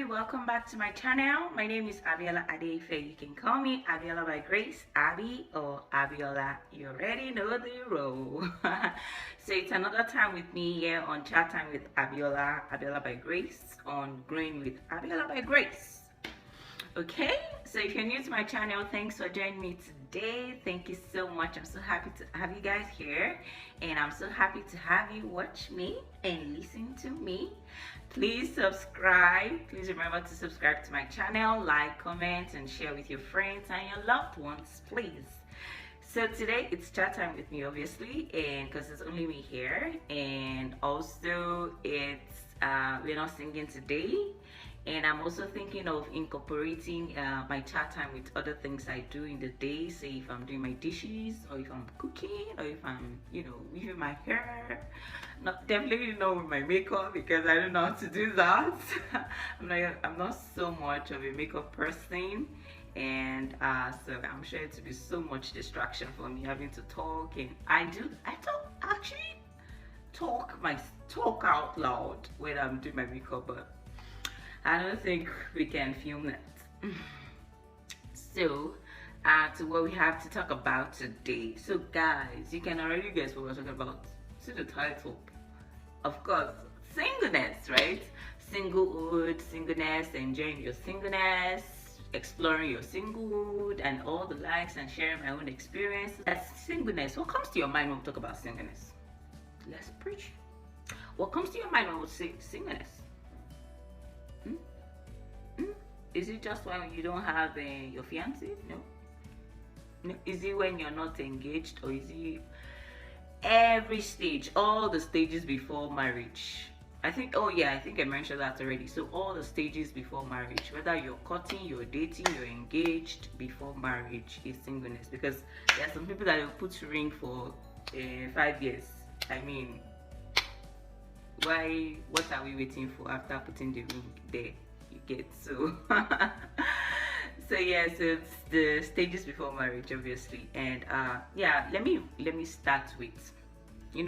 welcome back to my channel. My name is Abiola Adefe. You can call me Abiola by Grace, Abby, or Abiola. You already know the role. So it's another time with me here on Chat Time with Abiola, Abiola by Grace, on Growing with Abiola by Grace. Okay, so if you're new to my channel, thanks for joining me today. Thank you so much. I'm so happy to have you guys here, and I'm so happy to have you watch me and listen to me. Please subscribe. Please remember to subscribe to my channel, like, comment, and share with your friends and your loved ones, please. So today it's chat time with me, obviously, and because it's only me here, and also it's we're not singing today. And I'm also thinking of incorporating my chat time with other things I do in the day. Say if I'm doing my dishes, or if I'm cooking, or if I'm, weaving my hair. Definitely not with my makeup, because I don't know how to do that. I'm not so much of a makeup person, and so I'm sure it will be so much distraction for me having to talk. And I talk out loud when I'm doing my makeup, but I don't think we can film that. So, to what we have to talk about today. So guys, you can already guess what we're talking about. See the title. Of course, singleness, right? Singlehood, singleness, enjoying your singleness, exploring your singlehood, and all the likes, and sharing my own experience. That's singleness. What comes to your mind when we talk about singleness? Let's preach. What comes to your mind when we say singleness? Is it just when you don't have your fiancé? No. Is it when you're not engaged, or is it every stage, all the stages before marriage? I think I mentioned that already. So all the stages before marriage, whether you're courting, you're dating, you're engaged, before marriage is singleness. Because there are some people that will put ring for 5 years. I mean, why? What are we waiting for after putting the ring there? Get so so it's the stages before marriage, obviously. And let me start with, the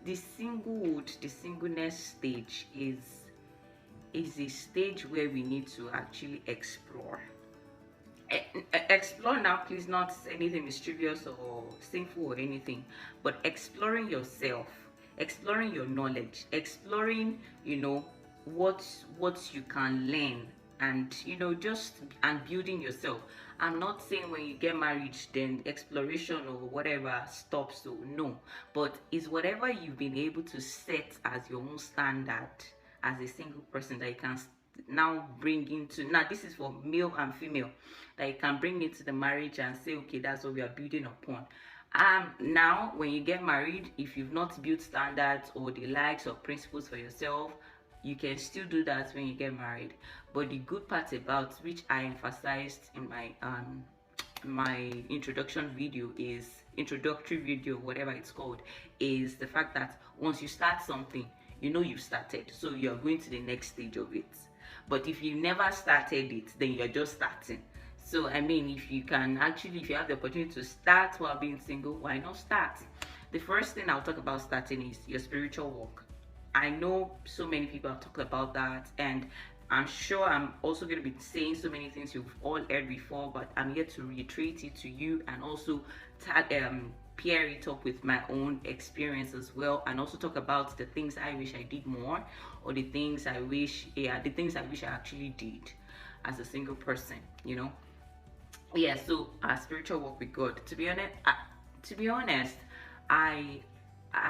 singlehood, the singleness stage is a stage where we need to actually explore. Explore now, please, not anything mischievous or sinful or anything, but exploring yourself, exploring your knowledge, exploring what you can learn, and and building yourself. I'm not saying when you get married then exploration or whatever stops, so no, but it's whatever you've been able to set as your own standard as a single person that you can now bring into, now this is for male and female, that you can bring into the marriage and say, okay, that's what we are building upon. Now when you get married, if you've not built standards or the likes or principles for yourself, you can still do that when you get married. But the good part about, which I emphasized in my introductory video, whatever it's called, is the fact that once you start something, you've started, so you're going to the next stage of it. But if you never started it, then you're just starting. So I mean, if you have the opportunity to start while being single, why not start? The first thing I'll talk about starting is your spiritual walk. I know so many people have talked about that, and I'm sure I'm also going to be saying so many things you've all heard before, but I'm here to reiterate it to you, and also pair it up with my own experience as well, and also talk about the things I wish I did more, or the things I wish I actually did as a single person. So spiritual walk with God. To be honest, I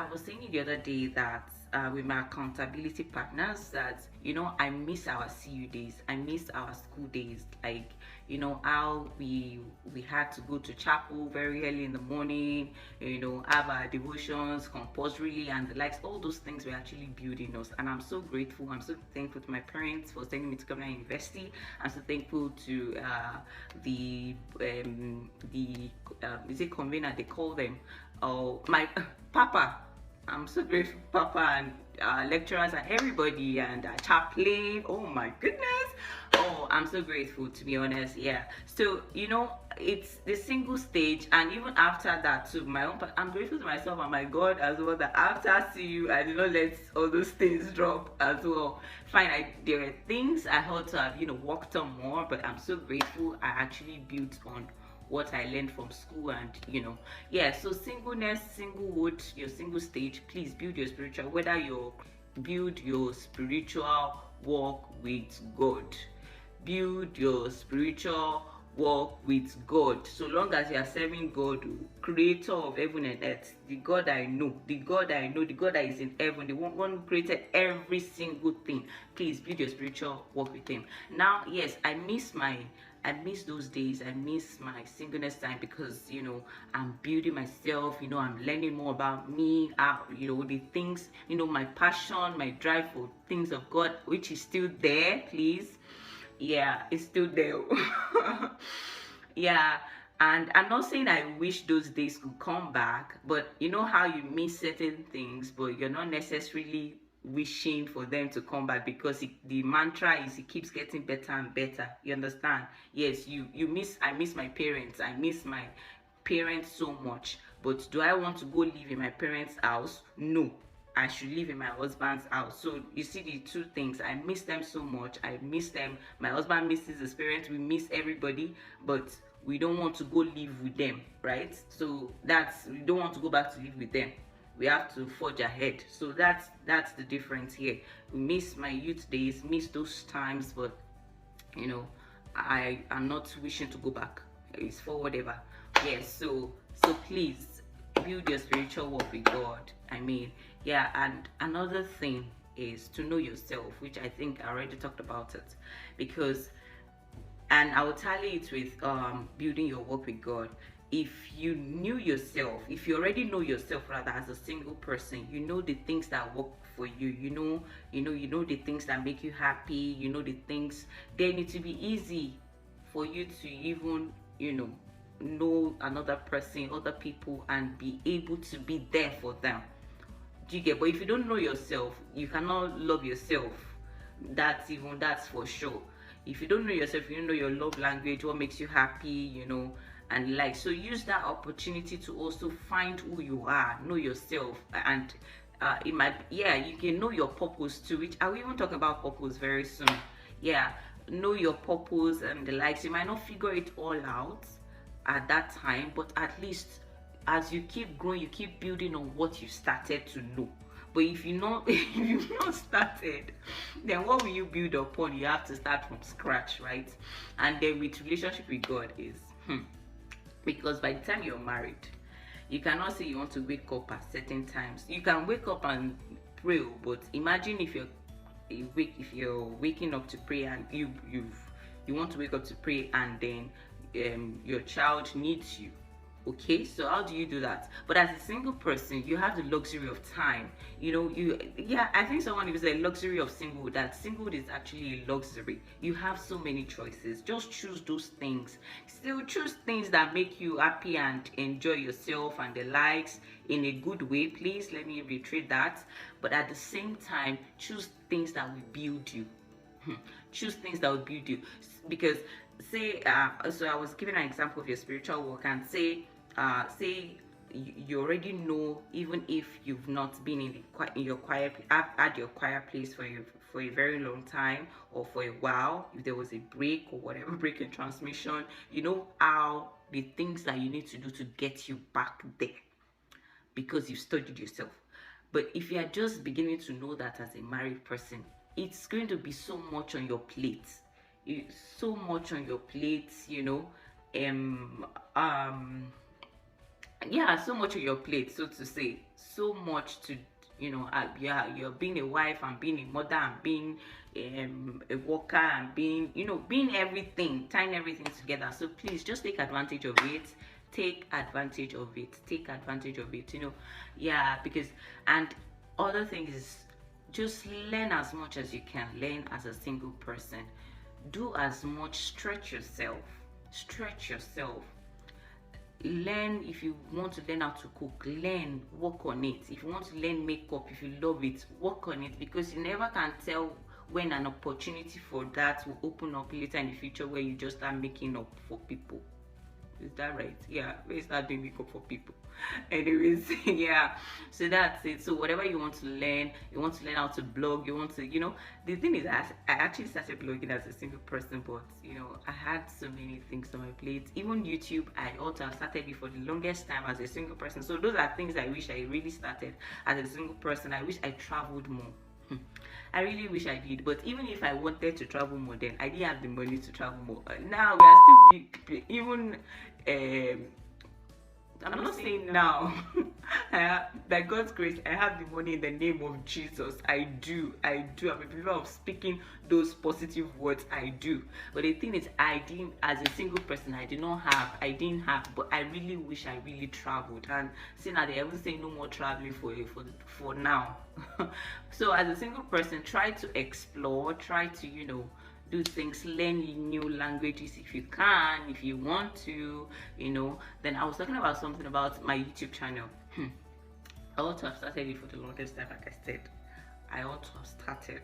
was saying it the other day that with my accountability partners, that I miss our CU days, I miss our school days, like how we had to go to chapel very early in the morning, have our devotions compulsorily and the likes. All those things were actually building us, and I'm so grateful. I'm so thankful to my parents for sending me to Governor University. I'm so thankful to the is it convener they call them, my papa. I'm so grateful, Papa, and lecturers and everybody, and chaplain. Oh my goodness, Oh, I'm so grateful, to be honest. Yeah. So, it's the single stage, and even after that, too, I'm grateful to myself and my God as well that after see you, I did not let all those things drop as well. Fine, there are things I had to have, worked on more, but I'm so grateful I actually built on what I learned from school. And yeah, so singleness, singlehood, your single stage, please build your spiritual, build your spiritual walk with God. Build your spiritual walk with God. So long as you are serving God, creator of heaven and earth, the God I know, the God that is in heaven, the one who created every single thing. Please build your spiritual walk with him. Now, yes, I miss those days. I miss my singleness time because I'm building myself. I'm learning more about me. The things, my passion, my drive for things of God, which is still there. Please, yeah, it's still there. Yeah. And I'm not saying I wish those days could come back, but you know how you miss certain things, but you're not necessarily wishing for them to come back because the mantra is it keeps getting better and better. You understand? Yes, I miss my parents. I miss my parents so much. But do I want to go live in my parents' house? No. I should live in my husband's house. So you see the two things. I miss them so much. I miss them. My husband misses his parents. We miss everybody, but we don't want to go live with them, right? So we don't want to go back to live with them. We have to forge ahead. So that's the difference here. We miss my youth days, miss those times, but I am not wishing to go back. It's for whatever. Yes. So please build your spiritual walk with God. I mean, yeah. And another thing is to know yourself, which I think I already talked about it, and I will tally it with building your walk with God. If you knew yourself, if you already know yourself, rather, as a single person, you know the things that work for you. You know the things that make you happy. You know the things. Then it will be easy for you to even know another person, other people, and be able to be there for them. Do you get? But if you don't know yourself, you cannot love yourself. That's for sure. If you don't know yourself, you don't know your love language, what makes you happy, and like, so use that opportunity to also find who you are, know yourself, and you can know your purpose too, which I will even talk about purpose very soon. Yeah, know your purpose and the likes. You might not figure it all out at that time, but at least as you keep growing, you keep building on what you started to know. But if you've not started, then what will you build upon? You have to start from scratch, right? And then with relationship with God is because by the time you're married, you cannot say you want to wake up at certain times. You can wake up and pray, but imagine if you're waking up to pray and you want to wake up to pray, and then your child needs you. Okay, so how do you do that? But as a single person, you have the luxury of time. I think someone even said luxury of singlehood. That singlehood is actually a luxury. You have so many choices. Just choose those things. Still choose things that make you happy and enjoy yourself and the likes in a good way. Please let me reiterate that. But at the same time, choose things that will build you. Choose things that will build you. Because so I was giving an example of your spiritual work, and say you already know, even if you've not been in your quiet place for a very long time, or for a while, if there was a break or whatever, break in transmission, you know how the things that you need to do to get you back there, because you've studied yourself. But if you are just beginning to know that as a married person, it's going to be so much on your plate. So much on your plate, so much on your plate, so to say. So much to, you're being a wife and being a mother and being a worker and being everything, tying everything together. So please just take advantage of it. Take advantage of it. Because, and other thing is, just learn as much as you can learn as a single person. Do as much, stretch yourself. Learn. If you want to learn how to cook, learn, work on it. If you want to learn makeup, if you love it, work on it, because you never can tell when an opportunity for that will open up later in the future, where you just start making up for people. Is that right? Yeah, we start doing makeup for people. Anyways, yeah. So that's it. So whatever you want to learn, how to blog, you want to, the thing is, I actually started blogging as a single person, but I had so many things on my plate. Even YouTube, I also started it for the longest time as a single person. So those are things I wish I really started as a single person. I wish I traveled more. I really wish I did, but even if I wanted to travel more, then I didn't have the money to travel more. Now we are still even. I'm not saying now. By God's grace, I have the money in the name of Jesus. I do. I'm a believer of speaking those positive words. I do. But the thing is, as a single person, I didn't have. But I really wish I really traveled. And see now, they even say no more traveling for now. So as a single person, try to explore. Try to do things, learn new languages if you can, if you want to, Then I was talking about something about my YouTube channel. I ought to have started it for the longest time, like I said. I ought to have started.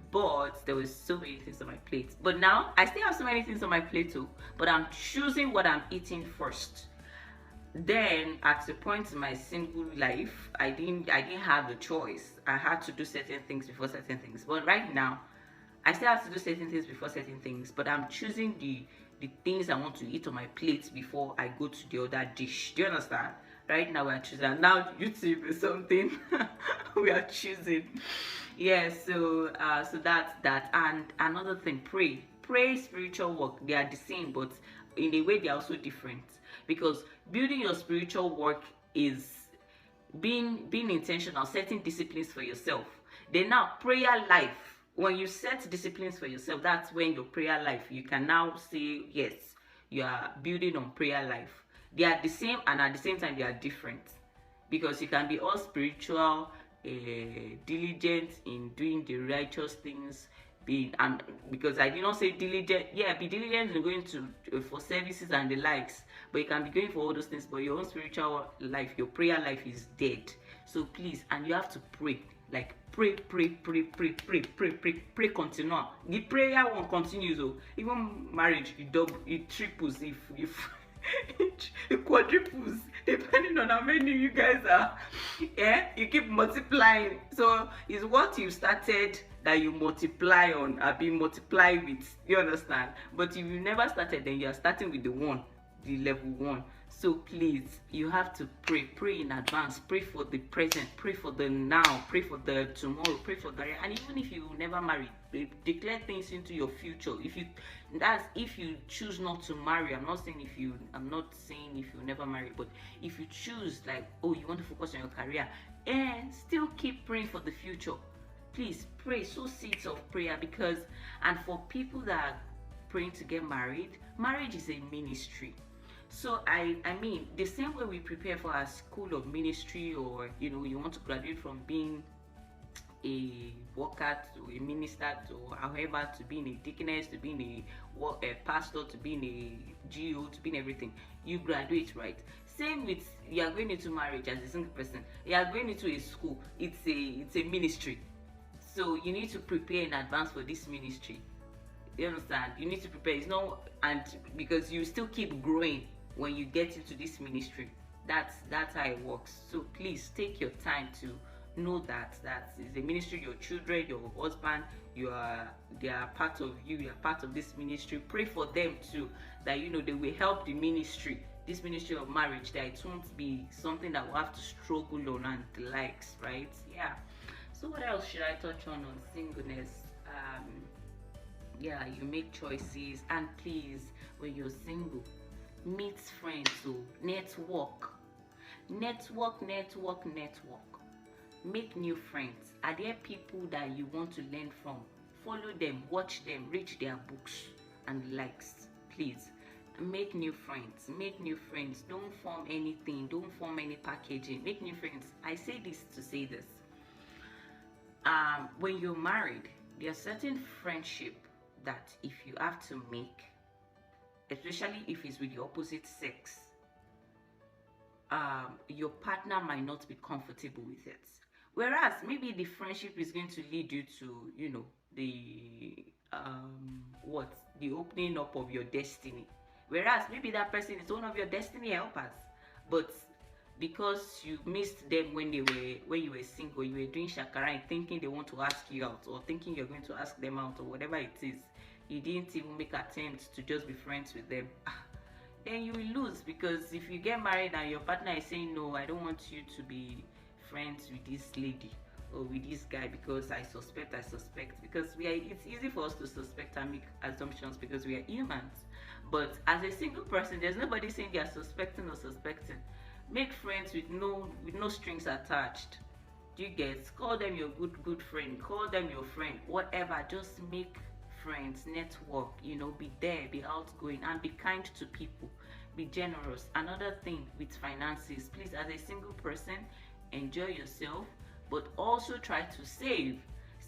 But there was so many things on my plate. But now I still have so many things on my plate too. But I'm choosing what I'm eating first. Then at the point in my single life, I didn't have the choice. I had to do certain things before certain things. But right now, I still have to do certain things before certain things. But I'm choosing the things I want to eat on my plate before I go to the other dish. Do you understand? Right now we're choosing. Now YouTube is something we are choosing. Yeah. So that's that. And another thing, pray, spiritual work. They are the same, but in a way they are also different. Because building your spiritual work is being intentional, setting disciplines for yourself. Then now prayer life, when you set disciplines for yourself, that's when your prayer life, you can now say yes, you are building on prayer life. They are the same, and at the same time they are different, because you can be all spiritual, diligent in doing the righteous things, because I did not say diligent. Yeah, be diligent in going to for services and the likes, but you can be going for all those things, but your own spiritual life, your prayer life is dead. So please, and you have to pray, like pray continue. The prayer one continues. Oh, even marriage, it triples if it quadruples, depending on how many you guys are. Yeah, you keep multiplying. So it's what you started that you multiply on, multiply with. You understand? But if you never started, then you are starting with the level 1. So please, you have to pray in advance, pray for the present, pray for the now, pray for the tomorrow, pray for the, and even if you never marry, declare things into your future. If you choose not to marry, I'm not saying if you never marry, but if you choose, like, oh, you want to focus on your career, and still keep praying for the future. Please pray, sow seeds of prayer, because, and for people that are praying to get married, marriage is a ministry. So I mean, the same way we prepare for our school of ministry, or you want to graduate from being a worker to a minister, to however, to being a deaconess, to being a pastor, to being a GO, to being everything, you graduate, right? Same with, you are going into marriage as a single person, you are going into a school, it's a ministry. So you need to prepare in advance for this ministry. You understand? You need to prepare. It's not, and because you still keep growing when you get into this ministry. That's how it works. So please take your time to know that is a ministry. Your children, your husband, they are part of you. You are part of this ministry. Pray for them too, that they will help the ministry, this ministry of marriage, that it won't be something that we'll have to struggle on and the likes, right? Yeah. So what else should I touch on singleness? Yeah, you make choices, and please, when you're single, meet friends, so network. Make new friends. Are there people that you want to learn from? Follow them, watch them, read their books and likes. Please make new friends. Don't form anything, don't form any packaging. Make new friends. I say this to say this. When you're married, there are certain friendship that if you have to make, especially if it's with the opposite sex, your partner might not be comfortable with it. Whereas maybe the friendship is going to lead you to, the what the opening up of your destiny. Whereas maybe that person is one of your destiny helpers, but because you missed them when you were single, you were doing shakara and thinking they want to ask you out, or thinking you're going to ask them out, or whatever it is, you didn't even make attempts to just be friends with them. Then you will lose, because if you get married and your partner is saying, no, I don't want you to be friends with this lady or with this guy because I suspect, because it's easy for us to suspect and make assumptions because we are humans. But as a single person, there's nobody saying they are suspecting or suspecting. Make friends with no strings attached. Do you get? Call them your good friend, call them your friend, whatever. Just make friends, network, be there, be outgoing, and be kind to people, be generous. Another thing with finances, please, as a single person, enjoy yourself, but also try to save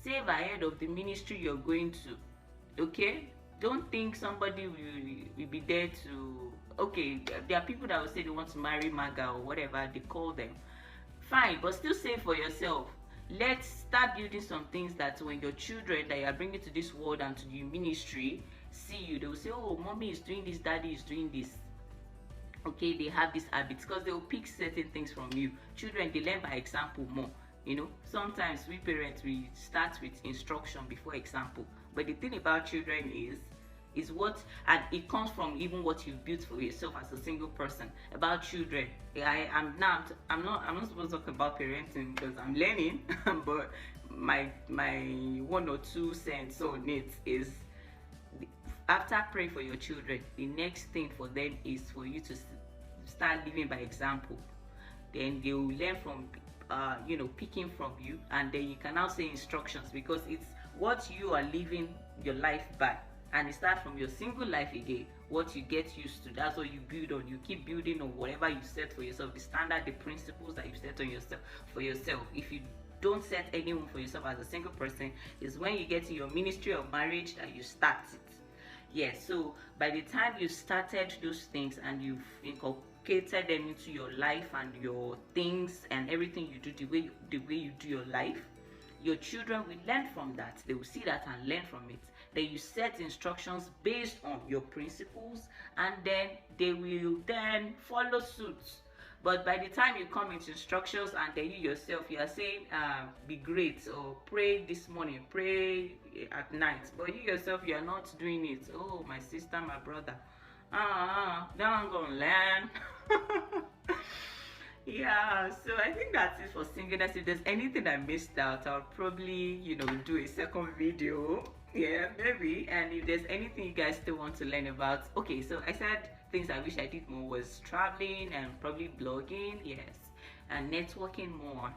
ahead of the ministry you're going to. Okay, don't think somebody will be there to, okay, there are people that will say they want to marry maga or whatever they call them. Fine, but still save for yourself. Let's start building some things that when your children that you are bringing to this world and to the ministry see you, they will say, oh, mommy is doing this, daddy is doing this. Okay, they have these habits because they will pick certain things from you. Children, they learn by example more. Sometimes we parents, we start with instruction before example. But the thing about children is what, and it comes from even what you've built for yourself as a single person. About children, I'm not supposed to talk about parenting because I'm learning, but my 1 or 2 cents on it is, after praying for your children, the next thing for them is for you to start living by example. Then they will learn from picking from you, and then you can now say instructions, because it's what you are living your life by, and it starts from your single life again. What you get used to, that's what you build on. You keep building on whatever you set for yourself, the standard, the principles that you set on yourself for yourself. If you don't set anyone for yourself as a single person, is when you get in your ministry of marriage that you start it. Yes, so by the time you started those things and you've inculcated them into your life and your things and everything you do, the way you do your life, your children will learn from that. They will see that and learn from it. Then you set instructions based on your principles, and then they will then follow suit. But by the time you come into instructions and then you yourself, you are saying, be great, or pray this morning, pray at night, but you yourself, you are not doing it. Oh, my sister, my brother, then I'm gonna learn. Yeah, so I think that's it for singleness. If there's anything I missed out, I'll probably, do a second video. Yeah, maybe. And if there's anything you guys still want to learn about, okay, so I said things I wish I did more was traveling and probably blogging, yes, and networking more.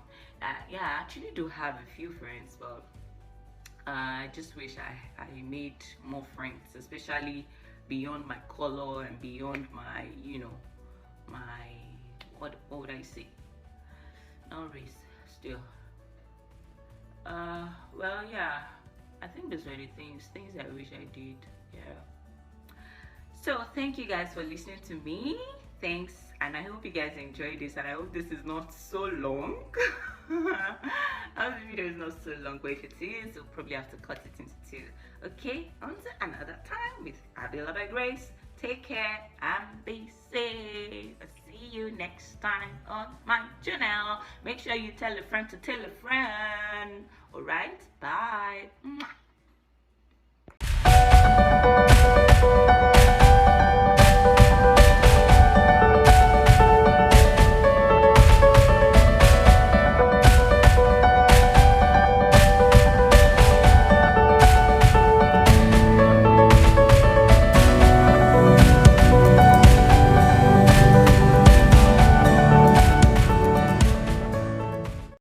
Yeah, I actually do have a few friends, but I just wish I made more friends, especially beyond my color and beyond my, my, what would I say? No race, still. Well, yeah, I think those are the things I wish I did. Yeah. So thank you guys for listening to me. Thanks, and I hope you guys enjoyed this, and I hope this is not so long. I hope the video is not so long, but if it is, we'll probably have to cut it into 2. Okay, until another time with Abiola by Grace. Take care and be safe. I'll see you next time on my channel. Make sure you tell a friend to tell a friend. Alright, bye.